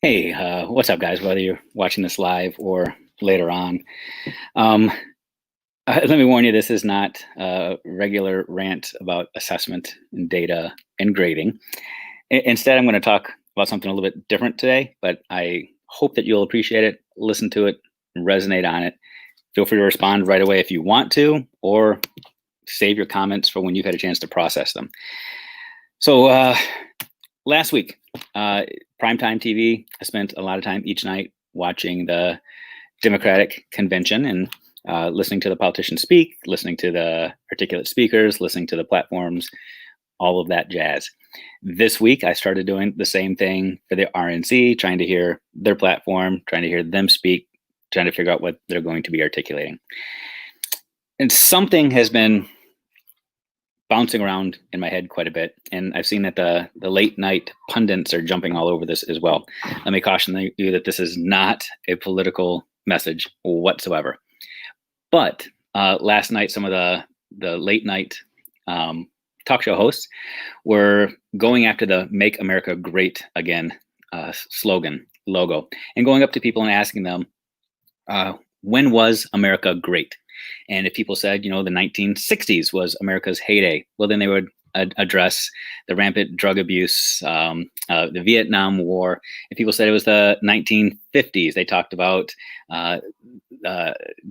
Hey, what's up, guys? Whether you're watching this live or later on, um, let me warn you, this is not a regular rant about assessment and data and grading. Instead, I'm going to talk about something a little bit different today, but I hope that you'll appreciate it, listen to it, resonate on it. Feel free to respond right away if you want to, or save your comments for when you've had a chance to process them. So, last week, primetime TV, I spent a lot of time each night watching the Democratic convention and listening to the politicians speak, listening to the articulate speakers, listening to the platforms, all of that jazz. This week, I started doing the same thing for the RNC, trying to hear their platform, trying to hear them speak, trying to figure out what they're going to be articulating. And something has been bouncing around in my head quite a bit, and I've seen that the late night pundits are jumping all over this as well. Let me caution you that this is not a political message whatsoever. But last night, some of the late night talk show hosts were going after the "Make America Great Again" slogan logo, and going up to people and asking them, "When was America great?" And if people said, the 1960s was America's heyday, well, then they would address the rampant drug abuse, the Vietnam War. If people said it was the 1950s, they talked about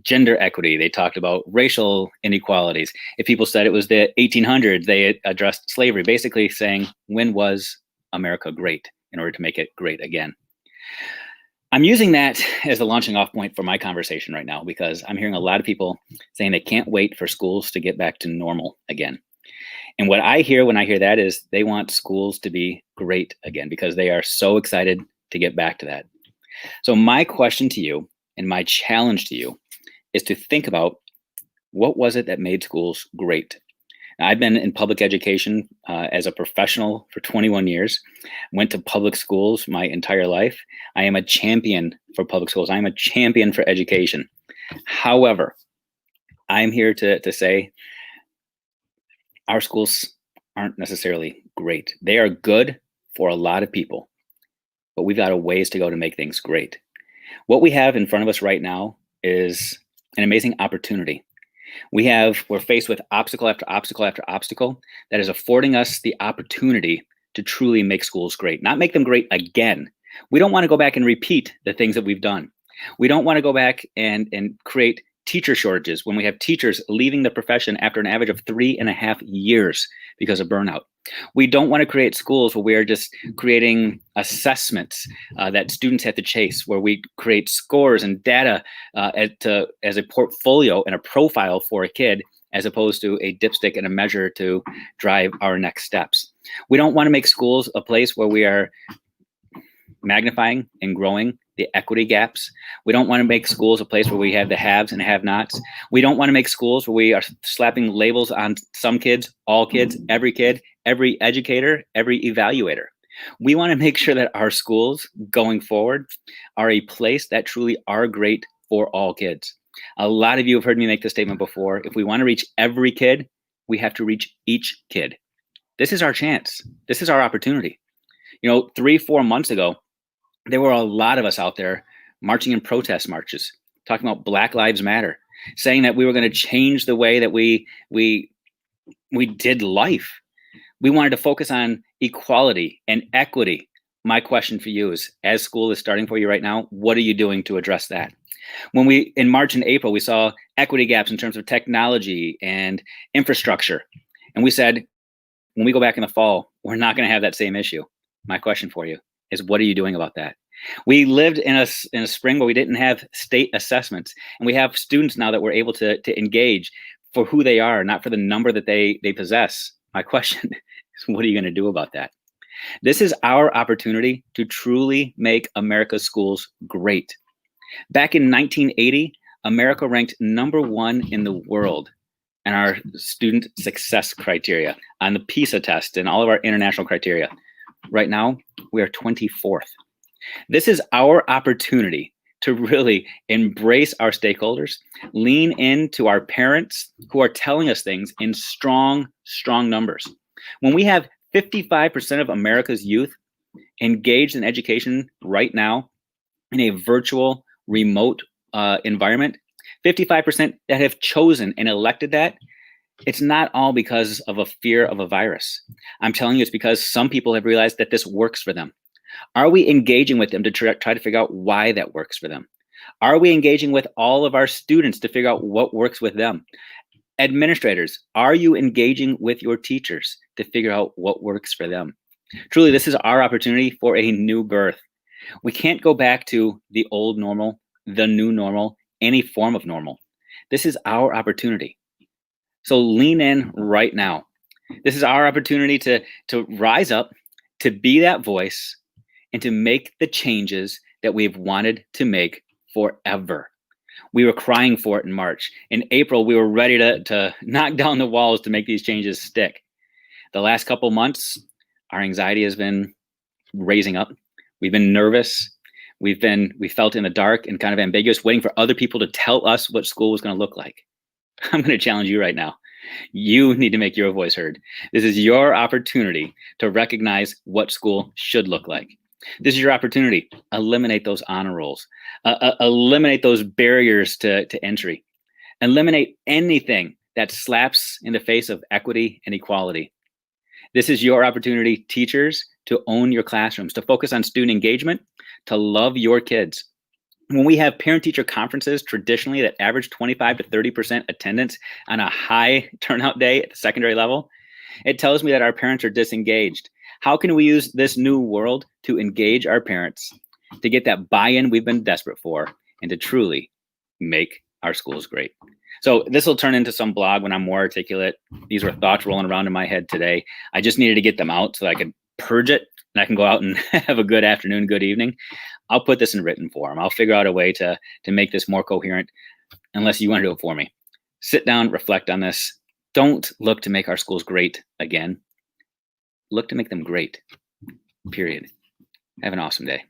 gender equity. They talked about racial inequalities. If people said it was the 1800s, they addressed slavery, basically saying, when was America great in order to make it great again? I'm using that as a launching off point for my conversation right now, because I'm hearing a lot of people saying they can't wait for schools to get back to normal again. And what I hear when I hear that is they want schools to be great again because they are so excited to get back to that. So my question to you and my challenge to you is to think about, what was it that made schools great? Now, I've been in public education as a professional for 21 years, went to public schools my entire life. I am a champion for public schools. I am a champion for education. However, I'm here to say our schools aren't necessarily great. They are good for a lot of people, but we've got a ways to go to make things great. What we have in front of us right now is an amazing opportunity. We're faced with obstacle after obstacle after obstacle that is affording us the opportunity to truly make schools great, not make them great again. We don't want to go back and repeat the things that we've done. We don't want to go back and create teacher shortages when we have teachers leaving the profession after an average of 3.5 years because of burnout. We don't want to create schools where we are just creating assessments that students have to chase, where we create scores and data as a portfolio and a profile for a kid, as opposed to a dipstick and a measure to drive our next steps. We don't want to make schools a place where we are magnifying and growing the equity gaps. We don't want to make schools a place where we have the haves and have-nots. We don't want to make schools where we are slapping labels on some kids, all kids, every educator, every evaluator. We want to make sure that our schools going forward are a place that truly are great for all kids. A lot of you have heard me make this statement before. If we want to reach every kid, we have to reach each kid. This is our chance. This is our opportunity. 3-4 months ago, there were a lot of us out there marching in protest marches, talking about Black Lives Matter, saying that we were going to change the way that we did life. We wanted to focus on equality and equity. My question for you is, as school is starting for you right now, what are you doing to address that? When in March and April, we saw equity gaps in terms of technology and infrastructure. And we said, when we go back in the fall, we're not going to have that same issue. My question for you is, what are you doing about that? We lived in a spring where we didn't have state assessments, and we have students now that we're able to engage for who they are, not for the number that they possess. My question is, what are you going to do about that? This is our opportunity to truly make America's schools great. Back in 1980, America ranked #1 in the world in our student success criteria on the PISA test and all of our international criteria. Right now, we are 24th. This is our opportunity to really embrace our stakeholders, lean into our parents who are telling us things in strong, strong numbers. When we have 55% of America's youth engaged in education right now in a virtual remote environment, 55% that have chosen and elected that, it's not all because of a fear of a virus. I'm telling you, it's because some people have realized that this works for them. Are we engaging with them to try to figure out why that works for them? Are we engaging with all of our students to figure out what works with them? Administrators, are you engaging with your teachers to figure out what works for them? Truly, this is our opportunity for a new birth. We can't go back to the old normal, the new normal, any form of normal. This is our opportunity. So lean in right now. This is our opportunity to rise up, to be that voice, and to make the changes that we've wanted to make forever. We were crying for it in March. In April, we were ready to knock down the walls to make these changes stick. The last couple months, our anxiety has been raising up. We've been nervous. We felt in the dark and kind of ambiguous, waiting for other people to tell us what school was going to look like. I'm going to challenge you right now. You need to make your voice heard. This is your opportunity to recognize what school should look like. This is your opportunity. Eliminate those honor rolls. Eliminate those barriers to entry. Eliminate anything that slaps in the face of equity and equality. This is your opportunity, teachers, to own your classrooms, to focus on student engagement, to love your kids. When we have parent-teacher conferences traditionally that average 25 to 30% attendance on a high turnout day at the secondary level, it tells me that our parents are disengaged. How can we use this new world to engage our parents, to get that buy-in we've been desperate for, and to truly make our schools great? So this will turn into some blog when I'm more articulate. These were thoughts rolling around in my head today. I just needed to get them out so I could purge it and I can go out and have a good afternoon, good evening. I'll put this in written form. I'll figure out a way to make this more coherent, unless you want to do it for me. Sit down, reflect on this. Don't look to make our schools great again. Look to make them great, period. Have an awesome day.